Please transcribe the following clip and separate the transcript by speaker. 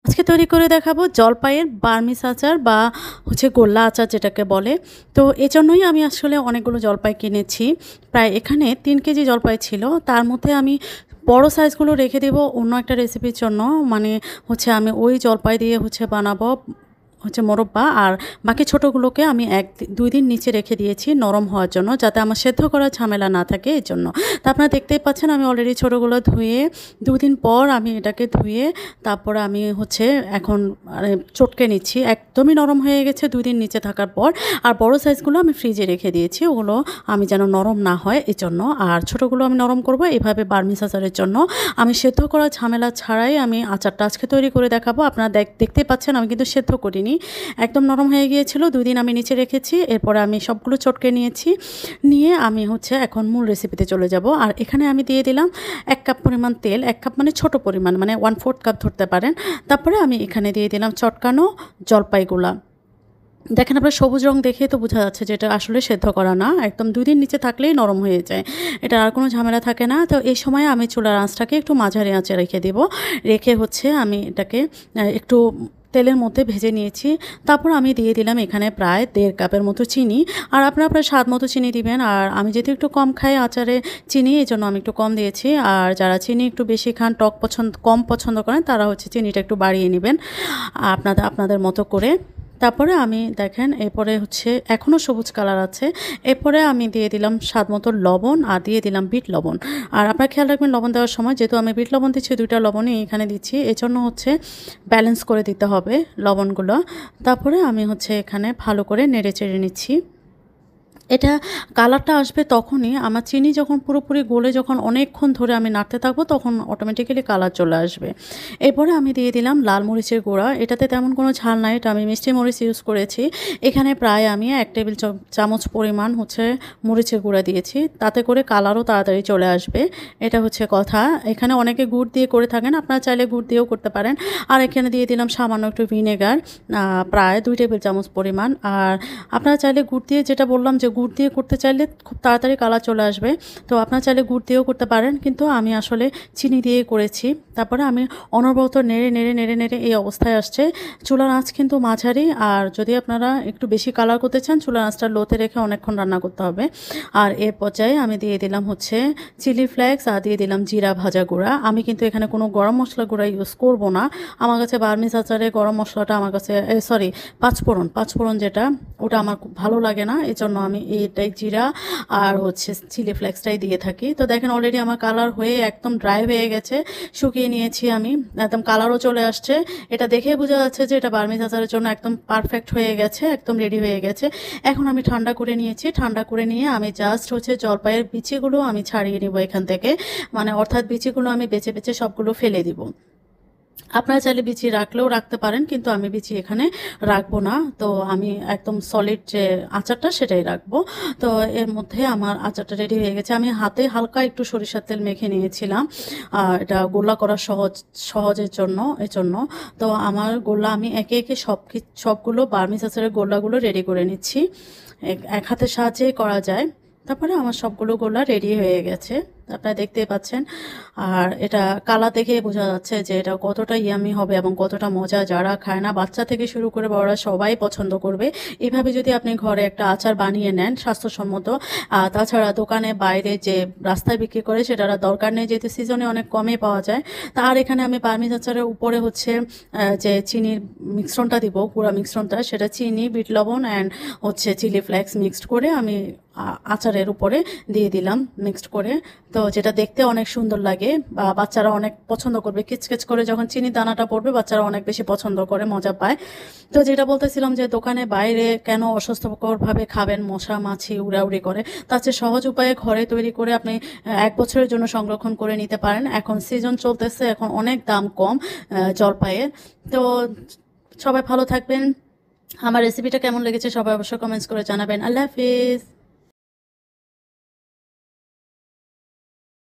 Speaker 1: আজকে তৈরি করে দেখাবো জলপাইয়ের বার্মিজ আচার বা গোল্লা আচার যেটাকে বলে। তো এজন্যই আমি আসলে অনেকগুলো জলপাই কিনেছি। প্রায় এখানে ৩ কেজি জলপাই ছিল। তার মধ্যে আমি বড় সাইজগুলো রেখে দেব অন্য একটা রেসিপির জন্য। মানে আমি ওই জলপাই দিয়ে বানাবো মোরব্বা। আর বাকি ছোটোগুলোকে আমি ১-২ দিন নিচে রেখে দিয়েছি নরম হওয়ার জন্য, যাতে আমার সেদ্ধ করার ঝামেলা না থাকে এজন্য। তো আপনারা দেখতেই পাচ্ছেন আমি অলরেডি ছোটোগুলো ধুয়ে ২ দিন পর আমি এটাকে ধুয়ে তারপরে আমি এখন চটকে নিচ্ছি। একদমই নরম হয়ে গেছে ২ দিন নিচে থাকার পর। আর বড় সাইজগুলো আমি ফ্রিজে রেখে দিয়েছি, ওগুলো আমি যেন নরম না হয় এজন্য। আর ছোটোগুলো আমি নরম করব এভাবে বার্মিজ আচারের জন্য। আমি সেদ্ধ করার ঝামেলা ছাড়াই আমি আচারটা আজকে তৈরি করে দেখাবো। আপনারা দেখতেই পাচ্ছেন আমি কিন্তু সেদ্ধ করিনি, একদম নরম হয়ে গিয়েছিল। ২ দিন আমি নিচে রেখেছি, এরপরে আমি সবগুলো চটকে নিয়েছি। নিয়ে আমি এখন মূল রেসিপিতে চলে যাব। আর এখানে আমি দিয়ে দিলাম ১ কাপ পরিমাণ তেল। ১ কাপ মানে ছোট পরিমাণ, মানে 1/4 কাপ ধরতে পারেন। তারপরে আমি এখানে দিয়ে দিলাম চটকানো জলপাইগুলা। দেখেন আপনার সবুজ রং দেখেই তো বোঝা যাচ্ছে যে এটা আসলে সেদ্ধ করা না, একদম ২ দিন নিচে থাকলেই নরম হয়ে যায়, এটা আর কোনো ঝামেলা থাকে না। তো এই সময় আমি চুলার আঁচটাকে একটু মাঝারি আঁচে রেখে দেব। রেখে আমি এটাকে একটু তেলের মধ্যে ভেজে নিয়েছি। তারপর আমি দিয়ে দিলাম এখানে প্রায় ১.৫ কাপের মতো চিনি। আর আপনারা প্রায় স্বাদ মতো চিনি দিবেন। আর আমি যেহেতু একটু কম খাই আচারে চিনি, এই জন্য আমি একটু কম দিয়েছি। আর যারা চিনি একটু বেশি খান, টক কম পছন্দ করেন, তারা চিনিটা একটু বাড়িয়ে নেবেন আপনাদের মতো করে। তারপরে আমি দেখেন এরপরে এখনও সবুজ কালার আছে। এরপরে আমি দিয়ে দিলাম স্বাদ মতো লবণ আর দিয়ে দিলাম বিট লবণ। আর আপনারা খেয়াল রাখবেন লবণ দেওয়ার সময়, যেহেতু আমি বিট লবণ দিচ্ছি ২টা লবণই এখানে দিচ্ছি, এজন্য ব্যালেন্স করে দিতে হবে লবণগুলো। তারপরে আমি এখানে ভালো করে নেড়ে চেড়ে নিচ্ছি। এটা কালারটা আসবে তখনই, আমার চিনি যখন পুরোপুরি গলে যখন অনেকক্ষণ ধরে আমি নাড়তে থাকবো, তখন অটোমেটিক্যালি কালার চলে আসবে। এরপরে আমি দিয়ে দিলাম লাল মরিচের গুঁড়া। এটাতে তেমন কোনো ঝাল নাই, এটা আমি মিষ্টি মরিচ ইউজ করেছি। এখানে প্রায় আমি ১ টেবিল চামচ পরিমাণ মরিচের গুঁড়া দিয়েছি, তাতে করে কালারও তাড়াতাড়ি চলে আসবে। এটা কথা। এখানে অনেকে গুড় দিয়ে করে থাকেন, আপনারা চাইলে গুড় দিয়েও করতে পারেন। আর এখানে দিয়ে দিলাম সামান্য একটু ভিনেগার, প্রায় ২ টেবিল চামচ পরিমাণ। আর আপনারা চাইলে গুড় দিয়ে, যেটা বললাম যে গুড় দিয়ে করতে চাইলে খুব তাড়াতাড়ি কালার চলে আসবে, তো আপনারা চাইলে গুড় দিয়েও করতে পারেন, কিন্তু আমি আসলে চিনি দিয়েই করেছি। তারপরে আমি অনবরত নেড়ে নেড়ে নেড়ে নেড়ে এই অবস্থায় আসছে। চুলার আঁচ কিন্তু মাঝারি, আর যদি আপনারা একটু বেশি কালার করতে চান চুলার আঁচটা লোতে রেখে অনেকক্ষণ রান্না করতে হবে। আর এর পর্যায়ে আমি দিয়ে দিলাম চিলি ফ্লেক্স আর দিয়ে দিলাম জিরা ভাজা গুঁড়া। আমি কিন্তু এখানে কোনো গরম মশলা গুঁড়া ইউজ করব না। আমার কাছে বার্মিজ আচারে গরম মশলাটা আমার কাছে পাঁচফোড়ন যেটা, ওটা আমার খুব ভালো লাগে না, এই জন্য আমি এটাই জিরা আর চিলি ফ্লেক্সটাই দিয়ে থাকি। তো দেখেন অলরেডি আমার কালার হয়ে একদম ড্রাই হয়ে গেছে, শুকিয়ে নিয়েছি আমি, একদম কালারও চলে আসছে। এটা দেখেই বোঝা যাচ্ছে যে এটা বার্মিজ আচারের জন্য একদম পারফেক্ট হয়ে গেছে, একদম রেডি হয়ে গেছে। এখন আমি ঠান্ডা করে নিয়েছি। ঠান্ডা করে নিয়ে আমি জাস্ট জলপাইয়ের বিচিগুলো আমি ছাড়িয়ে নিব এখান থেকে, মানে অর্থাৎ বিচিগুলো আমি বেছে বেছে সবগুলো ফেলে দিব। আপনারা চাইলে বিচি রাখলেও রাখতে পারেন, কিন্তু আমি বিচি এখানে রাখবো না। তো আমি একদম সলিড যে আচারটা সেটাই রাখবো। তো এর মধ্যে আমার আচারটা রেডি হয়ে গেছে। আমি হাতে হালকা একটু সরিষার তেল মেখে নিয়েছিলাম, এটা গোল্লা করা সহজের জন্য এজন্য। তো আমার গোল্লা আমি একে একে সবগুলো বার্মিজ আচারের গোল্লাগুলো রেডি করে নিচ্ছি। এক হাতের সাহায্যেই করা যায়। তারপরে আমার সবগুলো গোলা রেডি হয়ে গেছে, আপনারা দেখতেই পাচ্ছেন। আর এটা কালার দেখে বোঝা যাচ্ছে যে এটা কতটা ইয়ামি হবে এবং কতটা মজা। যারা খায় না, বাচ্চা থেকে শুরু করে বড়রা সবাই পছন্দ করবে। এভাবে যদি আপনি ঘরে একটা আচার বানিয়ে নেন স্বাস্থ্যসম্মত। তাছাড়া দোকানে বাইরে যে রাস্তায় বিক্রি করে সেটার দরকার নেই, যেহেতু সিজনে অনেক কমে পাওয়া যায়। তার এখানে আমি বার্মিজ আচারের উপরে যে চিনির মিশ্রণটা দিব, গুঁড়া মিশ্রণটা, সেটা চিনি, বিট লবণ অ্যান্ড চিলি ফ্লেক্স মিক্সড করে আমি আচারের উপরে দিয়ে দিলাম মিক্সড করে। তো যেটা দেখতে অনেক সুন্দর লাগে, বা বাচ্চারা অনেক পছন্দ করবে। কিচকিচ করে যখন চিনি দানাটা পড়বে বাচ্চারা অনেক বেশি পছন্দ করে, মজা পায়। তো যেটা বলতেছিলাম যে দোকানে বাইরে কেন অস্বাস্থ্যকরভাবে খাবেন, মশা মাছি উড়াউড়ি করে, তার চেয়ে সহজ উপায়ে ঘরে তৈরি করে আপনি ১ বছরের জন্য সংরক্ষণ করে নিতে পারেন। এখন সিজন চলতেছে, এখন অনেক দাম কম জলপাইয়ের। তো সবাই ভালো থাকবেন। আমার রেসিপিটা কেমন লেগেছে সবাই অবশ্যই কমেন্টস করে জানাবেন। আল্লাহ হাফিজ।